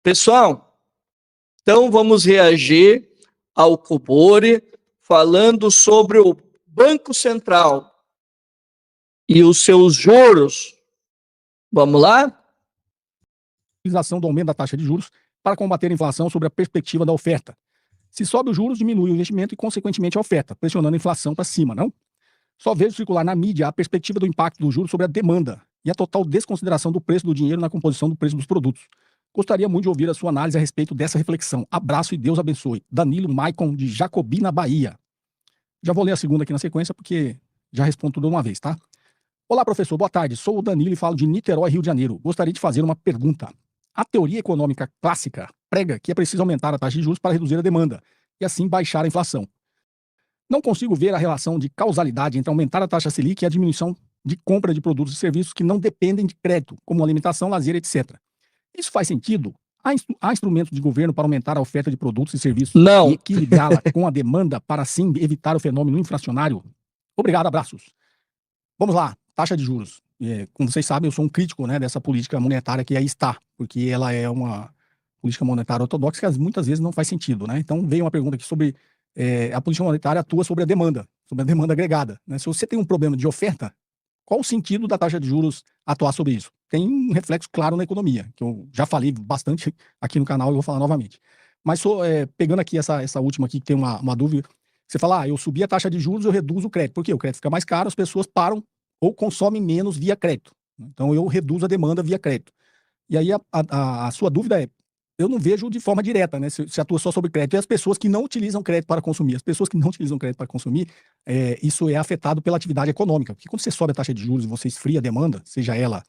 Pessoal, então vamos reagir ao Cobori falando sobre o Banco Central e os seus juros. Vamos lá? Utilização do aumento da taxa de juros para combater a inflação sobre a perspectiva da oferta. Se sobe os juros, diminui o investimento e, consequentemente, a oferta, pressionando a inflação para cima, não? Só vejo circular na mídia a perspectiva do impacto dos juros sobre a demanda e a total desconsideração do preço do dinheiro na composição do preço dos produtos. Gostaria muito de ouvir a sua análise a respeito dessa reflexão. Abraço e Deus abençoe. Danilo Maicon, de Jacobina, Bahia. Já vou ler a segunda aqui na sequência, porque já respondo tudo de uma vez, tá? Olá, professor. Boa tarde. Sou o Danilo e falo de Niterói, Rio de Janeiro. Gostaria de fazer uma pergunta. A teoria econômica clássica prega que é preciso aumentar a taxa de juros para reduzir a demanda e, assim, baixar a inflação. Não consigo ver a relação de causalidade entre aumentar a taxa Selic e a diminuição de compra de produtos e serviços que não dependem de crédito, como alimentação, lazer, etc. Isso faz sentido? Há instrumentos de governo para aumentar a oferta de produtos e serviços Não. e equilibrá-la com a demanda para, assim, evitar o fenômeno inflacionário? Obrigado, abraços. Vamos lá, taxa de juros. Como vocês sabem, eu sou um crítico, né, dessa política monetária que aí está, porque ela é uma política monetária ortodoxa que muitas vezes não faz sentido, né? Então veio uma pergunta aqui sobre a política monetária atua sobre a demanda agregada, né? Se você tem um problema de oferta, qual o sentido da taxa de juros atuar sobre isso? Tem um reflexo claro na economia, que eu já falei bastante aqui no canal e vou falar novamente. Mas pegando aqui essa última aqui, que tem uma dúvida, você fala, eu subi a taxa de juros, eu reduzo o crédito. Por quê? O crédito fica mais caro, as pessoas param ou consomem menos via crédito. Então eu reduzo a demanda via crédito. E aí a sua dúvida é, eu não vejo de forma direta, né? Se atua só sobre crédito. E as pessoas que não utilizam crédito para consumir. As pessoas que não utilizam crédito para consumir, isso é afetado pela atividade econômica. Porque quando você sobe a taxa de juros e você esfria a demanda, seja ela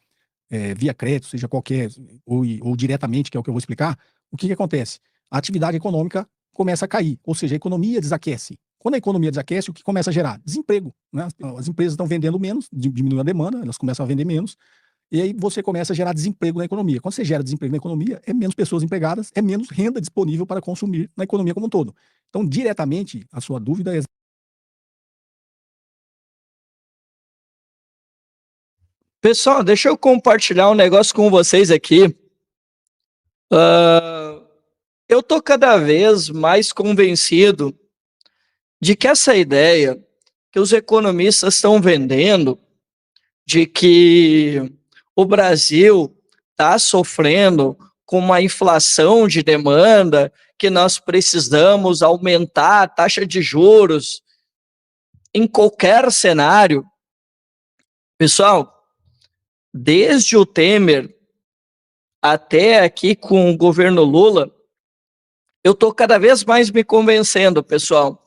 via crédito, seja qualquer, ou diretamente, que é o que eu vou explicar, o que acontece? A atividade econômica começa a cair, ou seja, a economia desaquece. Quando a economia desaquece, o que começa a gerar? Desemprego, né? As empresas estão vendendo menos, diminui a demanda, elas começam a vender menos, e aí você começa a gerar desemprego na economia. Quando você gera desemprego na economia, é menos pessoas empregadas, é menos renda disponível para consumir na economia como um todo. Então, diretamente, a sua dúvida é... Pessoal, deixa eu compartilhar um negócio com vocês aqui. Eu estou cada vez mais convencido de que essa ideia que os economistas estão vendendo de que o Brasil está sofrendo com uma inflação de demanda, que nós precisamos aumentar a taxa de juros em qualquer cenário. Pessoal, desde o Temer até aqui com o governo Lula, eu estou cada vez mais me convencendo, pessoal,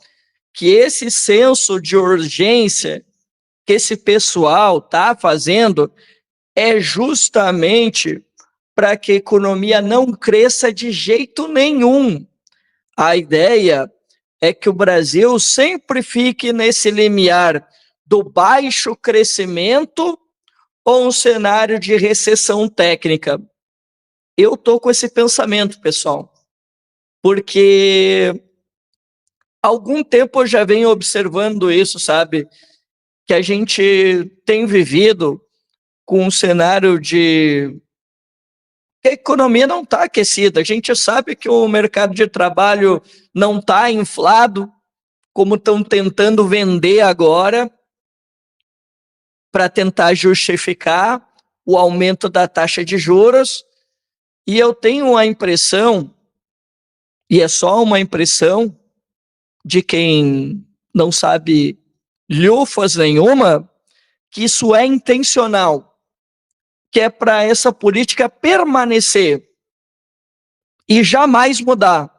que esse senso de urgência que esse pessoal está fazendo é justamente para que a economia não cresça de jeito nenhum. A ideia é que o Brasil sempre fique nesse limiar do baixo crescimento ou um cenário de recessão técnica. Eu estou com esse pensamento, pessoal, porque há algum tempo eu já venho observando isso, sabe? Que a gente tem vivido com um cenário de que a economia não está aquecida. A gente sabe que o mercado de trabalho não está inflado, como estão tentando vender agora, para tentar justificar o aumento da taxa de juros. E eu tenho a impressão, e é só uma impressão, de quem não sabe lhufas nenhuma, que isso é intencional, que é para essa política permanecer e jamais mudar.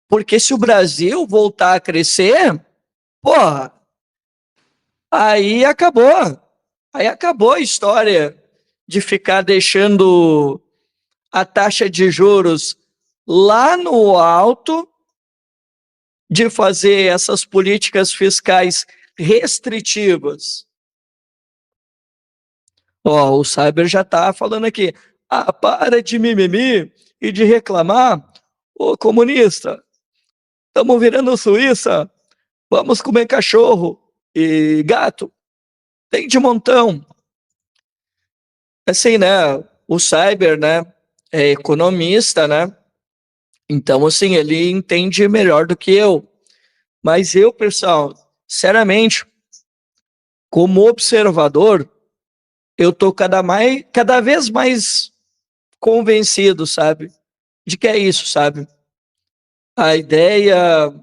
Porque se o Brasil voltar a crescer, porra, aí acabou. Aí acabou a história de ficar deixando a taxa de juros lá no alto, de fazer essas políticas fiscais restritivas. Ó, o Cyber já está falando aqui. Para de mimimi e de reclamar. Ô, comunista, estamos virando Suíça, vamos comer cachorro e gato. Tem de montão. Assim, né, o Cyber, né, é economista, né? Então, assim, ele entende melhor do que eu. Mas eu, pessoal, sinceramente, como observador, eu tô cada vez mais convencido, sabe? De que é isso, sabe? A ideia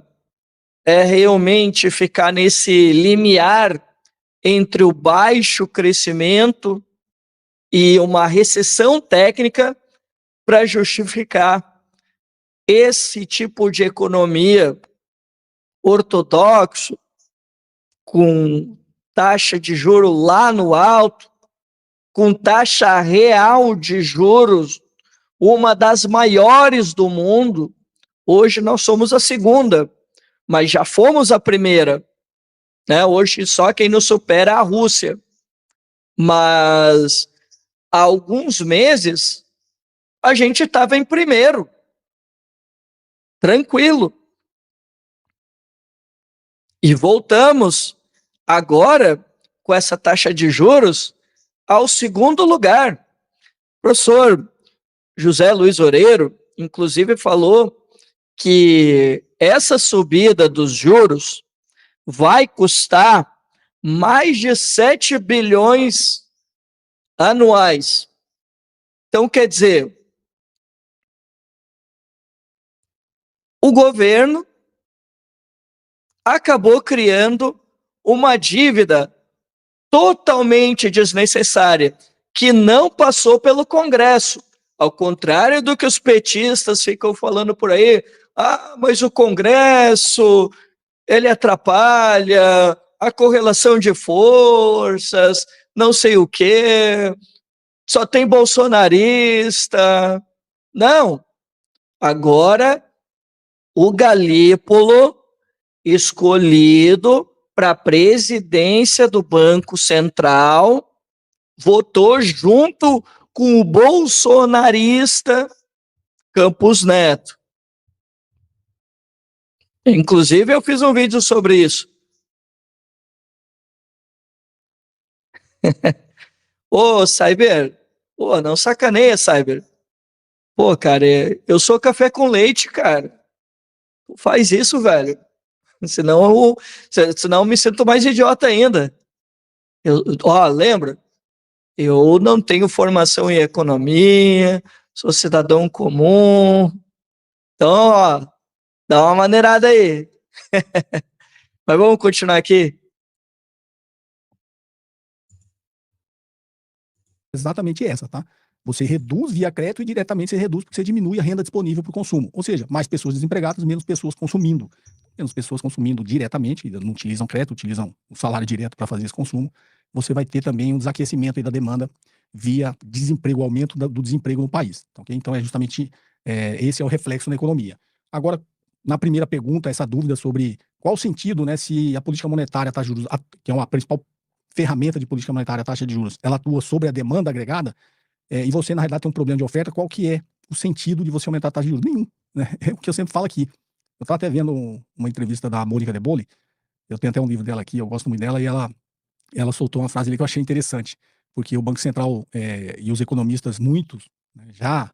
é realmente ficar nesse limiar entre o baixo crescimento e uma recessão técnica para justificar esse tipo de economia ortodoxo, com taxa de juro lá no alto, com taxa real de juros, uma das maiores do mundo. Hoje nós somos a segunda, mas já fomos a primeira, né? Hoje só quem nos supera é a Rússia. Mas há alguns meses a gente estava em primeiro, tranquilo. E voltamos agora, com essa taxa de juros, ao segundo lugar. O professor José Luiz Oreiro, inclusive, falou que essa subida dos juros vai custar mais de 7 bilhões anuais. Então, quer dizer, o governo acabou criando uma dívida totalmente desnecessária, que não passou pelo Congresso. Ao contrário do que os petistas ficam falando por aí, mas o Congresso, ele atrapalha a correlação de forças, não sei o quê, só tem bolsonarista. Não, agora o Galípolo, escolhido para a presidência do Banco Central, votou junto com o bolsonarista Campos Neto. Inclusive, eu fiz um vídeo sobre isso. Ô, Cyber, pô, não sacaneia, Cyber. Pô, cara, eu sou café com leite, cara. Faz isso, velho. Senão eu me sinto mais idiota ainda. Lembra? Eu não tenho formação em economia, sou cidadão comum. Então, dá uma maneirada aí. Mas vamos continuar aqui. Exatamente essa, tá? Você reduz via crédito e diretamente você reduz porque você diminui a renda disponível para o consumo. Ou seja, mais pessoas desempregadas, menos pessoas consumindo. Menos pessoas consumindo diretamente, não utilizam crédito, utilizam o salário direto para fazer esse consumo. Você vai ter também um desaquecimento aí da demanda via desemprego, aumento do desemprego no país. Okay? Então é justamente esse é o reflexo na economia. Agora, na primeira pergunta, essa dúvida sobre qual o sentido, né, se a política monetária, taxa de juros, que é uma principal ferramenta de política monetária, a taxa de juros, ela atua sobre a demanda agregada, e você, na realidade, tem um problema de oferta, qual que é o sentido de você aumentar a taxa de juros? Nenhum. Né? É o que eu sempre falo aqui. Eu estava até vendo uma entrevista da Mônica De Bolle, eu tenho até um livro dela aqui, eu gosto muito dela, e ela soltou uma frase ali que eu achei interessante, porque o Banco Central e os economistas, muitos, né, já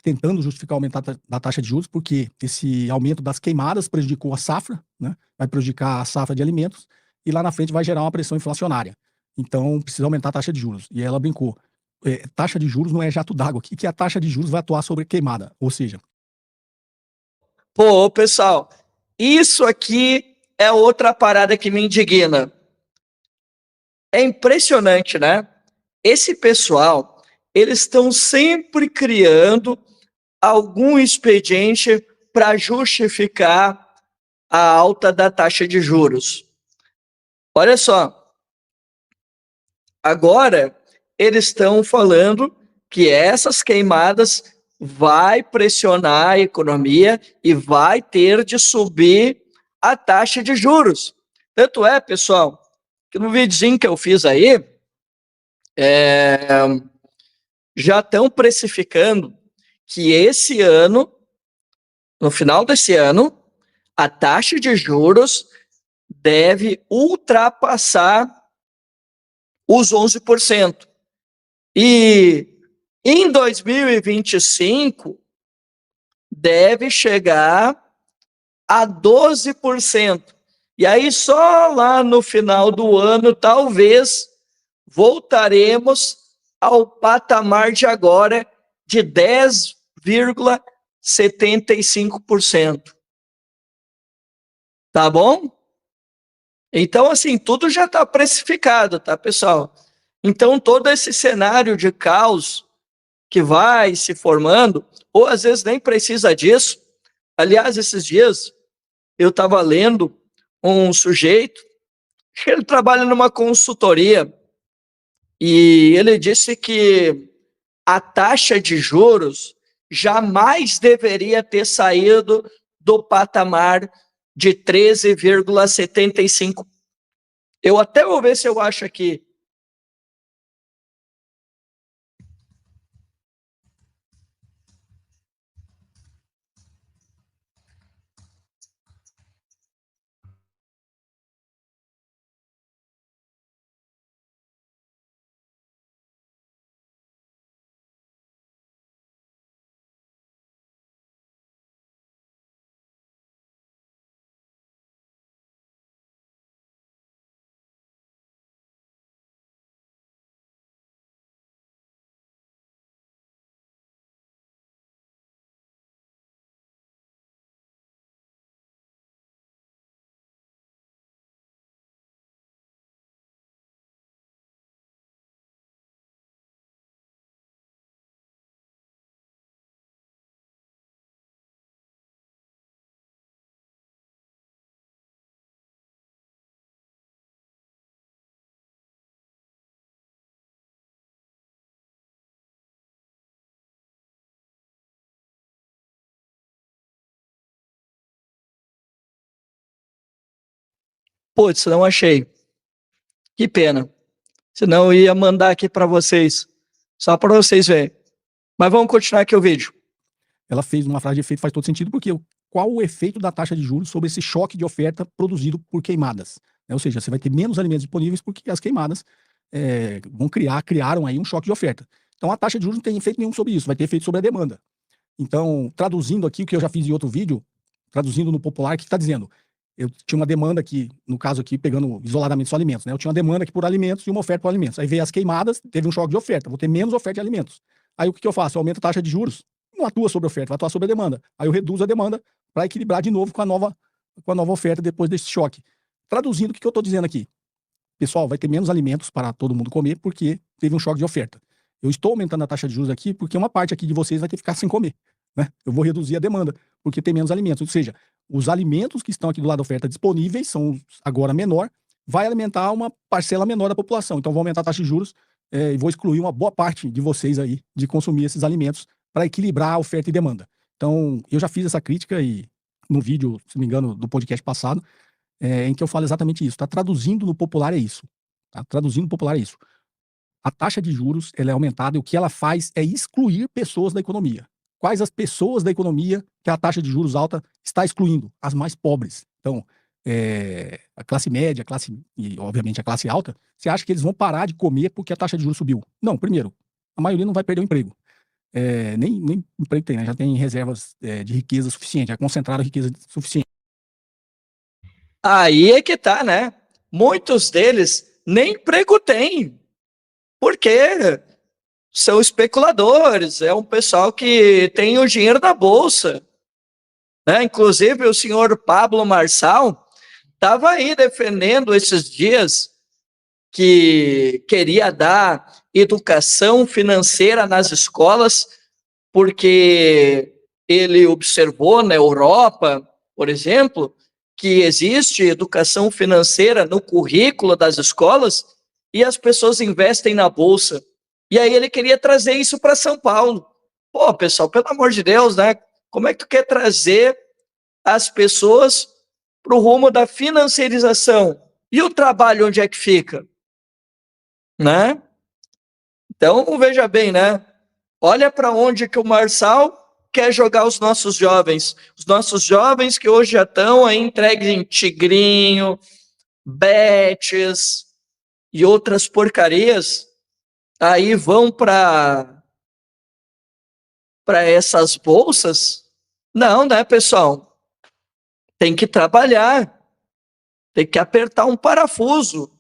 tentando justificar o aumento da taxa de juros, porque esse aumento das queimadas prejudicou a safra, né, vai prejudicar a safra de alimentos, e lá na frente vai gerar uma pressão inflacionária. Então, precisa aumentar a taxa de juros. E ela brincou, taxa de juros não é jato d'água, que a taxa de juros vai atuar sobre queimada, ou seja... Pô, pessoal, isso aqui é outra parada que me indigna. É impressionante, né? Esse pessoal, eles estão sempre criando algum expediente para justificar a alta da taxa de juros. Olha só, agora eles estão falando que essas queimadas vai pressionar a economia e vai ter de subir a taxa de juros. Tanto é, pessoal, que no videozinho que eu fiz aí, já estão precificando que esse ano, no final desse ano, a taxa de juros deve ultrapassar os 11%. E Em 2025, deve chegar a 12%. E aí, só lá no final do ano, talvez, voltaremos ao patamar de agora de 10,75%. Tá bom? Então, assim, tudo já está precificado, tá, pessoal? Então, todo esse cenário de caos que vai se formando, ou às vezes nem precisa disso. Aliás, esses dias eu estava lendo um sujeito que ele trabalha numa consultoria e ele disse que a taxa de juros jamais deveria ter saído do patamar de 13,75. Eu até vou ver se eu acho aqui. Putz, não achei. Que pena. Senão eu ia mandar aqui para vocês, só para vocês verem. Mas vamos continuar aqui o vídeo. Ela fez uma frase de efeito, faz todo sentido, porque qual o efeito da taxa de juros sobre esse choque de oferta produzido por queimadas? Ou seja, você vai ter menos alimentos disponíveis porque as queimadas criaram aí um choque de oferta. Então a taxa de juros não tem efeito nenhum sobre isso, vai ter efeito sobre a demanda. Então, traduzindo aqui o que eu já fiz em outro vídeo, traduzindo no popular, o que está dizendo? Eu tinha uma demanda aqui, no caso aqui, pegando isoladamente só alimentos, né? Eu tinha uma demanda aqui por alimentos e uma oferta por alimentos. Aí veio as queimadas, teve um choque de oferta, vou ter menos oferta de alimentos. Aí o que eu faço? Eu aumento a taxa de juros, não atua sobre a oferta, vai atuar sobre a demanda. Aí eu reduzo a demanda para equilibrar de novo com a nova oferta depois desse choque. Traduzindo, o que eu estou dizendo aqui? Pessoal, vai ter menos alimentos para todo mundo comer porque teve um choque de oferta. Eu estou aumentando a taxa de juros aqui porque uma parte aqui de vocês vai ter que ficar sem comer. Né? Eu vou reduzir a demanda porque tem menos alimentos. Ou seja, os alimentos que estão aqui do lado da oferta disponíveis são agora menor, vai alimentar uma parcela menor da população. Então, vou aumentar a taxa de juros e vou excluir uma boa parte de vocês aí de consumir esses alimentos para equilibrar a oferta e demanda. Então, eu já fiz essa crítica e no vídeo, se não me engano, do podcast passado, em que eu falo exatamente isso. Tá traduzindo no popular é isso. Tá traduzindo no popular é isso. A taxa de juros ela é aumentada e o que ela faz é excluir pessoas da economia. Quais as pessoas da economia que a taxa de juros alta está excluindo? As mais pobres. Então, a classe média, e obviamente a classe alta, você acha que eles vão parar de comer porque a taxa de juros subiu? Não, primeiro, a maioria não vai perder o emprego. Nem emprego tem, né? Já tem reservas de riqueza suficiente, já concentraram riqueza suficiente. Aí é que tá, né? Muitos deles nem emprego têm, porque são especuladores, é um pessoal que tem o dinheiro na bolsa. Né? Inclusive, o senhor Pablo Marçal estava aí defendendo esses dias que queria dar educação financeira nas escolas, porque ele observou na Europa, por exemplo, que existe educação financeira no currículo das escolas e as pessoas investem na bolsa. E aí ele queria trazer isso para São Paulo. Pô, pessoal, pelo amor de Deus, né? Como é que tu quer trazer as pessoas para o rumo da financiarização? E o trabalho onde é que fica? Né? Então, veja bem, né? Olha para onde que o Marçal quer jogar os nossos jovens. Os nossos jovens que hoje já estão aí entregues em tigrinho, bets e outras porcarias, aí vão para para essas bolsas? Não, né, pessoal? Tem que trabalhar, tem que apertar um parafuso,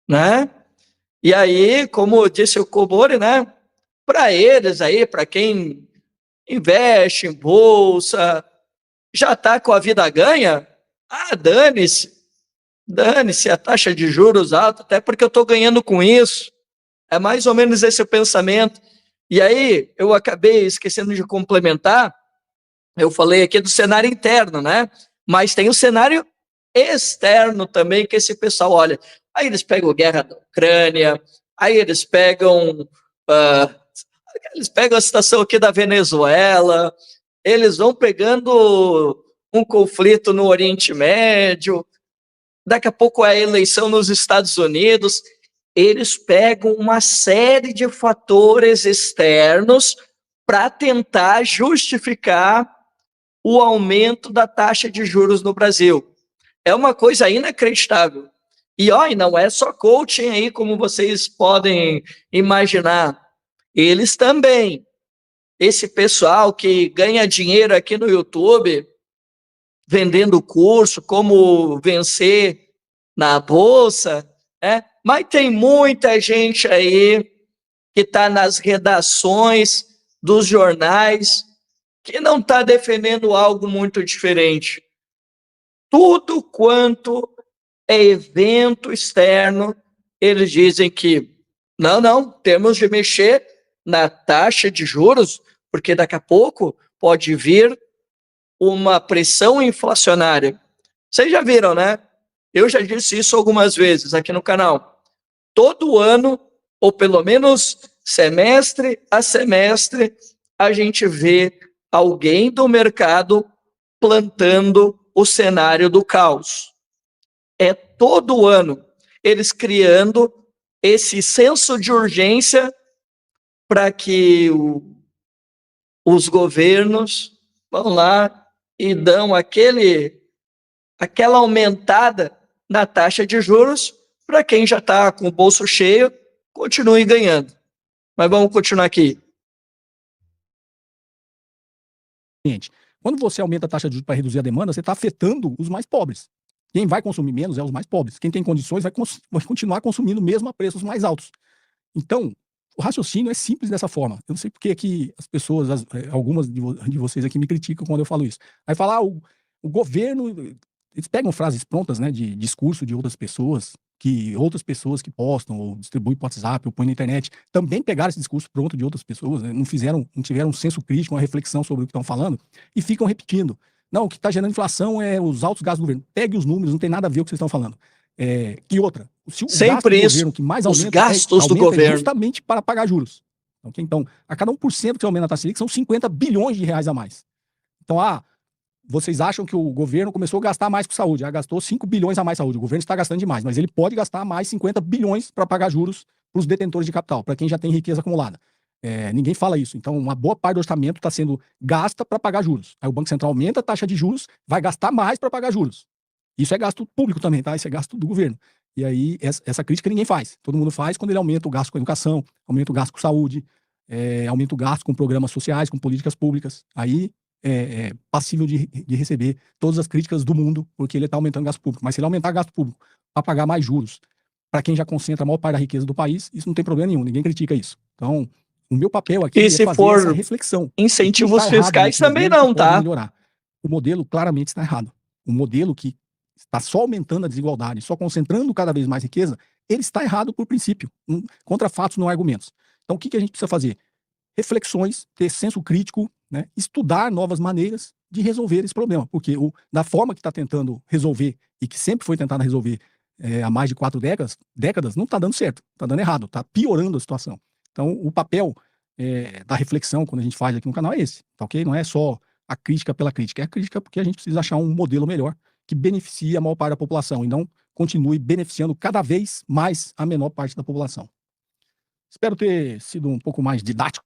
né? E aí, como disse o Cobori, né? Para eles aí, para quem investe em bolsa, já está com a vida ganha, dane-se a taxa de juros alta, até porque eu estou ganhando com isso. É mais ou menos esse o pensamento. E aí, eu acabei esquecendo de complementar, eu falei aqui do cenário interno, né? Mas tem o cenário externo também, que esse pessoal olha. Aí eles pegam a guerra da Ucrânia, aí eles pegam a situação aqui da Venezuela, eles vão pegando um conflito no Oriente Médio, daqui a pouco é a eleição nos Estados Unidos, eles pegam uma série de fatores externos para tentar justificar o aumento da taxa de juros no Brasil. É uma coisa inacreditável. E não é só coaching aí, como vocês podem imaginar. Eles também. Esse pessoal que ganha dinheiro aqui no YouTube, vendendo curso, como vencer na bolsa, né? Mas tem muita gente aí que está nas redações dos jornais que não está defendendo algo muito diferente. Tudo quanto é evento externo, eles dizem que não, temos de mexer na taxa de juros, porque daqui a pouco pode vir uma pressão inflacionária. Vocês já viram, né? Eu já disse isso algumas vezes aqui no canal. Todo ano, ou pelo menos semestre a semestre, a gente vê alguém do mercado plantando o cenário do caos. É todo ano eles criando esse senso de urgência para que os governos vão lá e dão aquela aumentada na taxa de juros para quem já está com o bolso cheio, continue ganhando. Mas vamos continuar aqui. Quando você aumenta a taxa de juros para reduzir a demanda, você está afetando os mais pobres. Quem vai consumir menos é os mais pobres. Quem tem condições vai continuar consumindo mesmo a preços mais altos. Então, o raciocínio é simples dessa forma. Eu não sei porque que as pessoas, algumas de vocês aqui me criticam quando eu falo isso. Aí falar, o governo, eles pegam frases prontas, né, de discurso de outras pessoas que postam ou distribuem para o WhatsApp ou põem na internet, também pegaram esse discurso pronto de outras pessoas, né, não tiveram um senso crítico, uma reflexão sobre o que estão falando e ficam repetindo. Não, o que está gerando inflação é os altos gastos do governo. Pegue os números, não tem nada a ver com o que vocês estão falando. E outra, se o gasto do governo que mais aumenta, os gastos do governo, justamente para pagar juros. Okay? Então, a cada 1% que você aumenta a taxa Selic, são 50 bilhões de reais a mais. Então, vocês acham que o governo começou a gastar mais com saúde, gastou 5 bilhões a mais saúde, o governo está gastando demais, mas ele pode gastar mais 50 bilhões para pagar juros para os detentores de capital, para quem já tem riqueza acumulada. Ninguém fala isso. Então, uma boa parte do orçamento está sendo gasta para pagar juros. Aí o Banco Central aumenta a taxa de juros, vai gastar mais para pagar juros. Isso é gasto público também, tá? Isso é gasto do governo. E aí, essa crítica ninguém faz. Todo mundo faz quando ele aumenta o gasto com a educação, aumenta o gasto com saúde, aumenta o gasto com programas sociais, com políticas públicas. Aí é passível de receber todas as críticas do mundo, porque ele está aumentando o gasto público. Mas se ele aumentar o gasto público para pagar mais juros, para quem já concentra a maior parte da riqueza do país, isso não tem problema nenhum, ninguém critica isso. Então, o meu papel aqui é fazer essa reflexão. Incentivos fiscais também não, tá? Melhorar. O modelo claramente está errado. O modelo que está só aumentando a desigualdade, só concentrando cada vez mais riqueza, ele está errado por princípio. Contra fatos não há argumentos. Então, o que a gente precisa fazer? Reflexões, ter senso crítico, né? Estudar novas maneiras de resolver esse problema. Porque da forma que está tentando resolver, e que sempre foi tentado resolver há mais de 4 décadas, não está dando certo, está dando errado, está piorando a situação. Então, o papel da reflexão, quando a gente faz aqui no canal, é esse, tá ok? Não é só a crítica pela crítica, é a crítica porque a gente precisa achar um modelo melhor que beneficie a maior parte da população e não continue beneficiando cada vez mais a menor parte da população. Espero ter sido um pouco mais didático